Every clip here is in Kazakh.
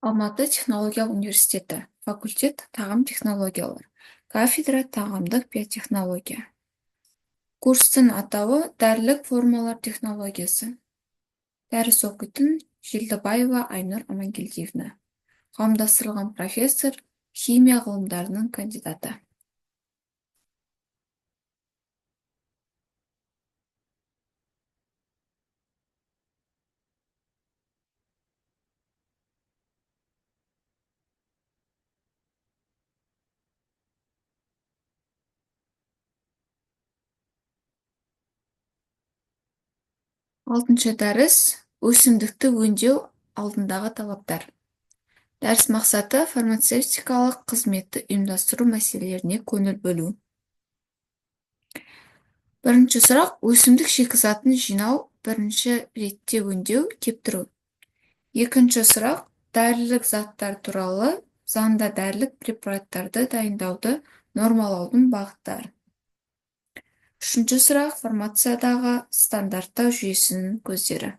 Алматы технологиялық университеті. Факультет тағам технологиялар. Кафедра тағамдық биотехнология. Курстың атауы дәрілік формалар технологиясы. Дәріс оқитын Желдібаева Айнұр Амангелдиевна. Қауымдастырылған профессор, химия ғылымдарының кандидаты. Алтыншы дәріс өсімдікті өңдеу алдындағы талаптар. Дәріс мақсаты фармацевтикалық қызметті ұйымдастыру мәселелеріне көңіл бөлу. Бірінші сұрақ, өсімдік шикізатын жинау, бірінші ретте өңдеу, кептіру. Екінші сұрақ, дәрілік заттар туралы заңда дәрілік препараттарды дайындауды нормалаудың бағыттары. Үшінші сұрақ, фармациядағы стандарттау жүйесінің көздері.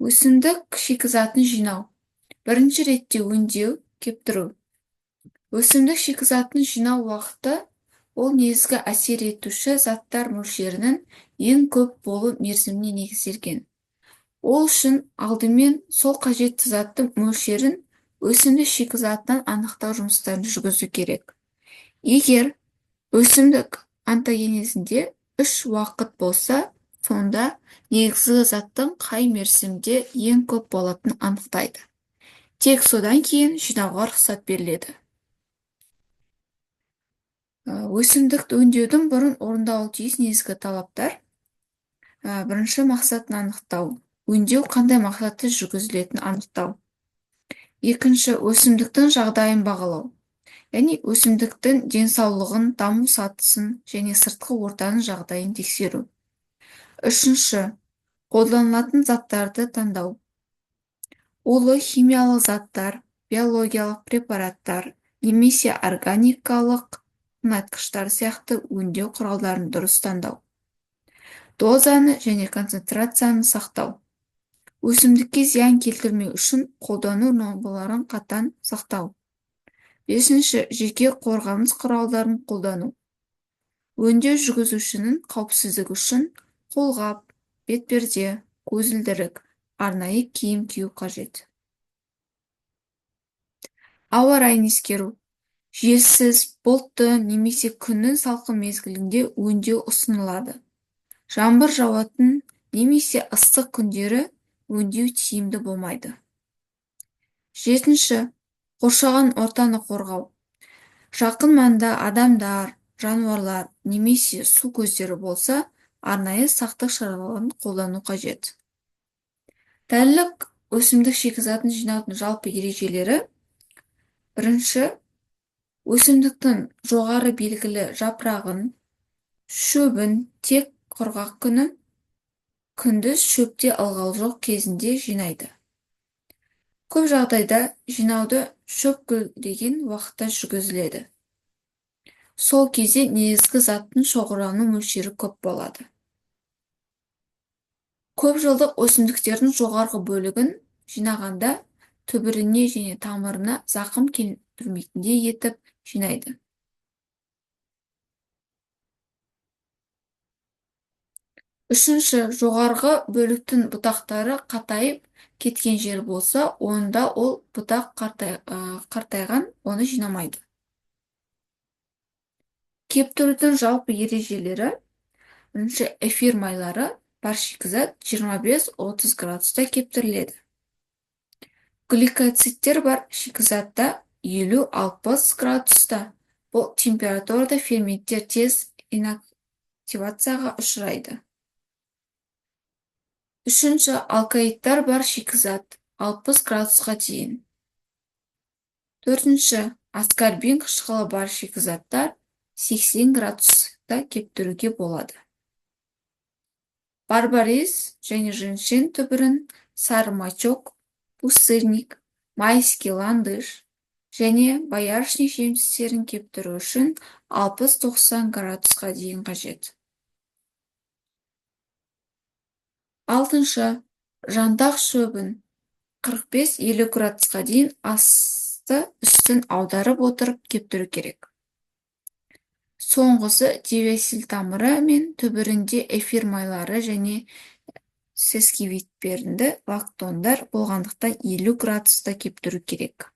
Өсімдік шикізатын жинау. Бірінші ретте өңдеу, кептіру. Өсімдік шикізатын жинау уақыты ол негізгі әсер етуші заттар мөлшерінің ең көп болу мерзіміне негізделген. Ол үшін алдымен сол қажетті заттың мөлшерін өсімдік шикізатынан анықтау жұмыстарын жүргізу керек. Егер өсімдік онтогенезінде 3 уақыт болса, сонда негізгі заттың қай мерзімде ең көп болатынын анықтайды. Тек содан кейін жинауға рұқсат беріледі. Өсімдікті өңдеудің бұрын орындалуы тиіс негізгі талаптар. Бірінші мақсатын анықтау. Өңдеу қандай мақсатта жүргізілетінін анықтау. Екінші, өсімдіктің жағдайын бағалау. Яғни өсімдіктің денсаулығын, даму сатысын және сыртқы ортаның жағдайын тексеру. Үшінші, қолданылатын заттарды таңдау. Олы химиялық заттар, биологиялық препараттар, немесе органикалық тыңайтқыштар сияқты өңдеу құралдарын дұрыс таңдау. Дозаны және концентрацияны сақтау. Өсімдікке зиян келтірмеу үшін қолдану нормаларын қатаң сақтау. Бесінші, жеке қорғаныс құралдарын қолдану. Өңдеу жүргізушінің қауіпсіздігі үшін қолғап, бетперде, көзілдірік, арнайы киім кию қажет. Ауа райын ескеру. Желсіз, бұлтты немесе күннің салқын мезгілінде өңдеу ұсынылады. Жаңбыр жауатын немесе ыстық күндері өңдеу тиімді болмайды. Жетінші, қоршаған ортаны қорғау. Жақын маңда адамдар, жануарлар немесе су көздері болса, арнайы сақтық шараларын қолдану қажет. Дәрілік өсімдік шикізатын жинаудың жалпы ережелері. Бірінші, өсімдіктің жоғары белгілі жапырағын, шөбін тек құрғақ күні, күндіз шөпте ылғал жоқ кезінде жинайды. Көп жағдайда жинауды шөп гүлдеген уақытта жүргізіледі. Сол кезде негізгі заттың шоғырану мөлшері көп болады. Көп жылдық өсімдіктердің жоғарғы бөлігін жинағанда түбіріне және тамырына зақым келтірмейтіндей етіп жинайды. Үшінші, жоғарғы бөліктің бұтақтары қатайып кеткен жер болса, онда ол бұтақ қартайған, оны жинамайды. Кептірудің жалпы ережелері. Бірінші, эфир майлары бар шикізат 25-30 градуста кептіріледі. Гликоциттер бар шикізатта 50-60 градуста. Бұл температурада ферменттер тез инактивацияға ұшырайды. Үшінші, алкоидтар бар шикізат 60 градусқа дейін. Төртінші, аскорбин қышқылы бар шикізаттар 80 градуста кептіруге болады. Барбарис және женьшень түбірін сары мачок, пустырник, майский ландыш және боярышник жемістерін кептіру үшін 60-90 градусқа дейін қажет. Алтыншы, жандақ шөбін 45-50 градусқа дейін асты үстін аударып отырып кептіру керек. Соңғысы диуесил тамыры мен түбірінде эфир майлары және сескевитперінді лактондар болғандықтан 50 градуста кептіру керек.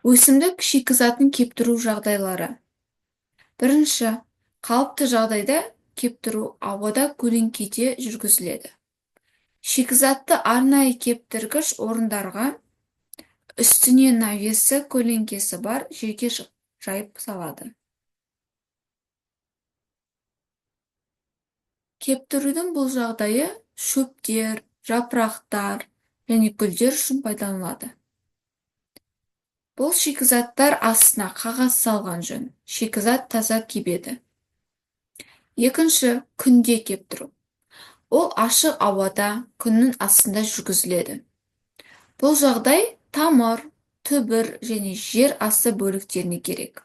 Өсімдік шикізатын кептіру жағдайлары. Бірінші, қалыпты жағдайда кептіру ауада көлеңкеде жүргізіледі. Шикізатты арнайы кептіргіш орындарға үстіне навесі көлеңкесі бар жерге жайып салады. Кептірудің бұл жағдайы шөптер, жапырақтар және гүлдер үшін пайдаланылады. Бұл шикізаттар астына қағаз салған жөн. Шикізат таза кебеді. Екінші, күнде кептіру. Ол ашық ауада күннің астында жүргізіледі. Бұл жағдай тамыр, түбір және жер асты бөліктеріне керек.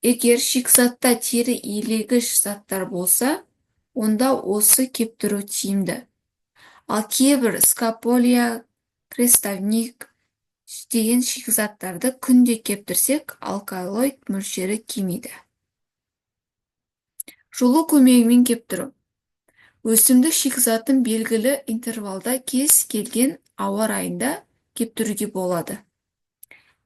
Егер шикізатта тері илегіш заттар болса, онда осы кептіру тиімді. Ал кейбір скополия, крестовник деген шикізаттарды күнде кептірсек, алкалоид мөлшері кемиді. Жылу көмегімен кептіру. Өсімдік шикізатын белгілі интервалда кез келген ауа райында кептіруге болады.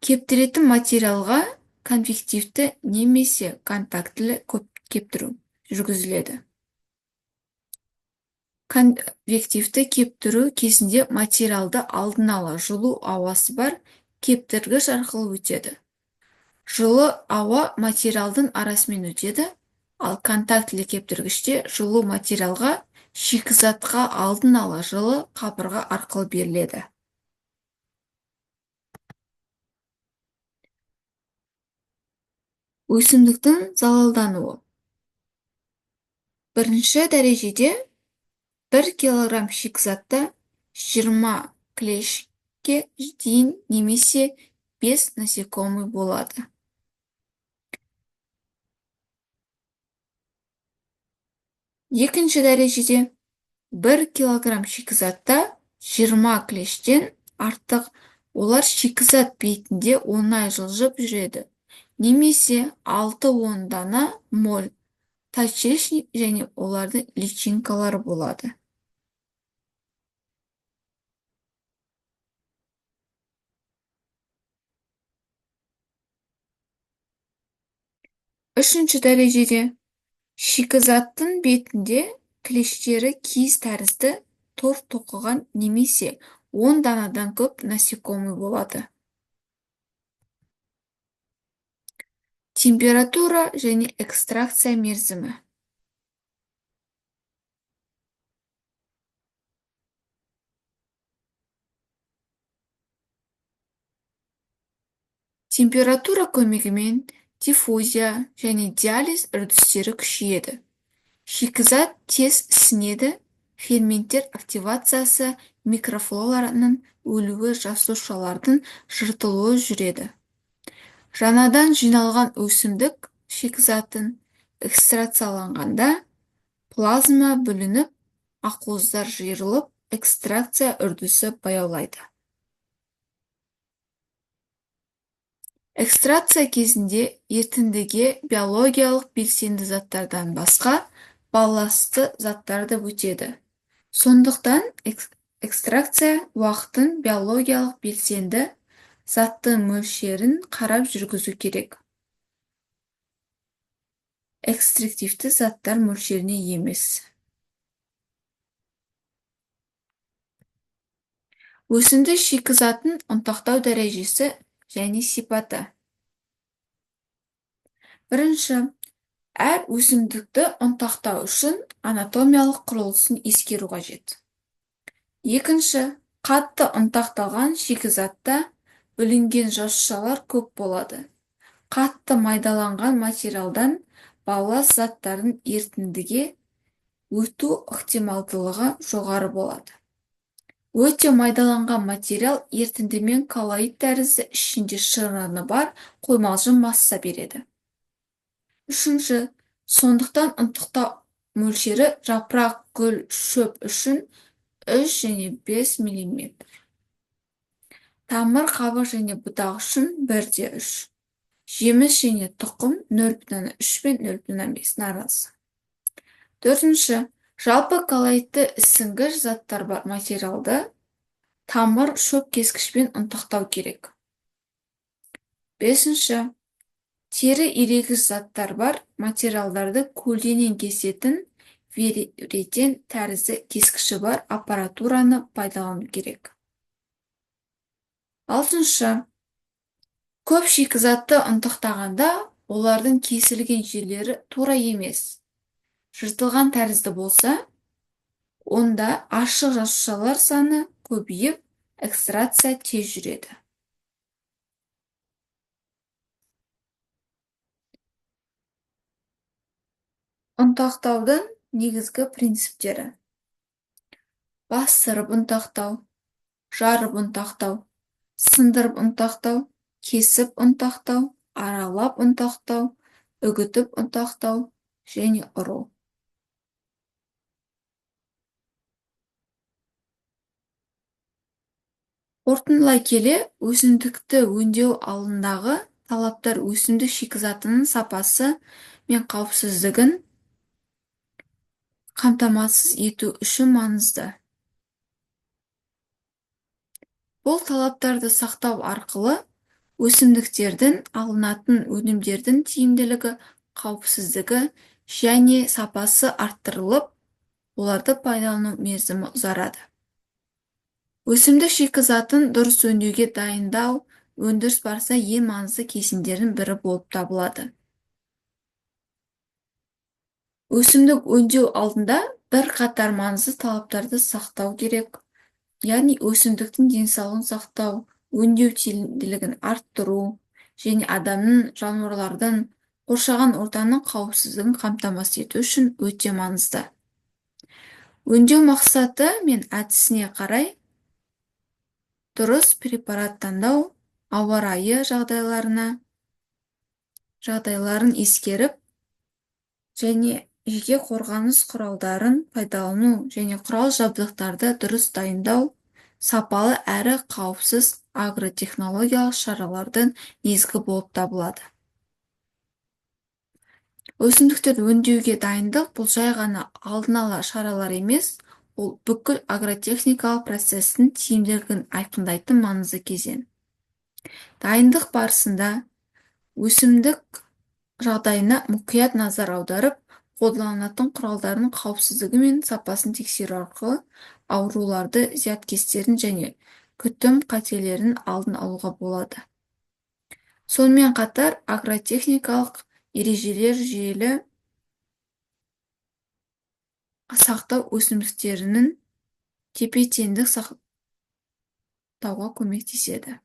Кептіретін материалға конвективті немесе контактілі кептіру жүргізіледі. Конвективті кептіру кезінде материалды алдын ала жылу ауасы бар кептіргіш арқылы өтеді. Жылы ауа материалдың арасымен өтеді, ал контактілі кептіргіште жылу материалға шикізатқа алдын ала жылы қабырға арқылы беріледі. Өсімдіктің залалдануы. Бірінші дәрежеде 1 килограмм шикізатта 20 клешке дейін немесе 5 насекомый болады. Екінші дәрежеде 1 килограмм шикізатта 20 клештен артық, олар шикізат бетінде оңай жылжып жүреді, немесе 6-10 дана моль, подшипник және олардың личинкалары болады. Үшінші дәрежеде шикізаттың бетінде клештері киіз тәрізді тор тоқыған немесе 10 данадан көп насекомый болады. Температура және экстракция мерзімі. Температура көмегімен диффузия және диализ үрдістері күшейеді. Шикізат тез ісінеді, ферменттер активациясы микрофлораларының өлуі жасушалардың жыртылуы жүреді. Жаңадан жиналған өсімдік шикізатын экстракцияланғанда плазма бүлініп, ақуыздар жиырылып, экстракция үрдісі баяулайды. Экстракция кезінде ерітіндіге биологиялық белсенді заттардан басқа балластты заттарды өтеді. Сондықтан экстракция уақытын биологиялық белсенді заттың мөлшерін қарап жүргізу керек. Экстрактивті заттар мөлшеріне емес. Өсімдік шикізатын ұнтақтау дәрежесі және сипаты. Бірінші, әр өсімдікті ұнтақтау үшін анатомиялық құрылысын ескеру қажет. Екінші, қатты ұнтақталған шикізатта бүлінген жасушалар көп болады. Қатты майдаланған материалдан балласт заттардың ерітіндіге өту ықтималдылығы жоғары болады. Өте майдаланған материал ерітіндімен коллоид тәрізді ішінде шырыны бар қоймалжың масса береді. Үшінші, сондықтан мөлшері жапырақ, гүл, шөп үшін 3 және 5 мм. Тамыр, қабық және бұтақ үшін 1-3. Жеміс және тұқым 0,3 пен 0,5 арасы. Төртінші, жалпы коллоидты ісінгіш заттар бар материалды тамыр, шөп кескішпен ұнтақтау керек. Бесінші, тері ирегіш заттар бар материалдарды көлденең кесетін веретен тәрізді кескіші бар аппаратураны пайдалану керек. Алтыншы, көп шикізатты ұнтақтағанда олардың кесілген жерлері тура емес, жыртылған тәрізді болса, онда ашық жасушалар саны көбейіп, экстракция тез жүреді. Ұнтақтаудың негізгі принциптері: бастырып ұнтақтау, жарып ұнтақтау, сындырып ұнтақтау, кесіп ұнтақтау, аралап ұнтақтау, үгітіп ұнтақтау және ұру. Қорытындылай келе, өсімдікті өңдеу алдындағы талаптар өсімдік шикізатының сапасы мен қауіпсіздігін қамтамасыз ету үшін маңызды. Бұл талаптарды сақтау арқылы өсімдіктердің алынатын өнімдердің тиімділігі, қауіпсіздігі және сапасы арттырылып, оларды пайдалану мерзімі ұзарады. Өсімдік шикізатын дұрыс өңдеуге дайындау өндіріс барысында ең маңызды кезеңдердің бірі болып табылады. Өсімдік өңдеу алдында бірқатар маңызды талаптарды сақтау керек. Яғни өсімдіктің денсаулығын сақтау, өңдеу тиімділігін арттыру және адамның, жануарлардың, қоршаған ортаның қауіпсіздігін қамтамасыз ету үшін өте маңызды. Өңдеу мақсаты мен әдісіне қарай дұрыс препарат таңдау, ауа райы жағдайларын ескеріп, және жеке қорғаныс құралдарын пайдалану және құрал-жабдықтарды дұрыс дайындау сапалы әрі қауіпсіз агротехнологиялық шаралардың негізі болып табылады. Өсімдіктерді өңдеуге дайындық бұл жай ғана алдын ала шаралар емес, ол бүкіл агротехникалық процестің тиімділігін айқындайтын маңызды кезең. Дайындық барысында өсімдік жағдайына мұқият назар аударып, қолданылатын құралдардың қауіпсіздігі мен сапасын тексеру арқылы ауруларды, зиянкестерін және күтім қателерін алдын алуға болады. Сонымен қатар агротехникалық ережелер жүйелі сақтау өсімдіктерінің тепе-теңдік сақтауға көмектеседі.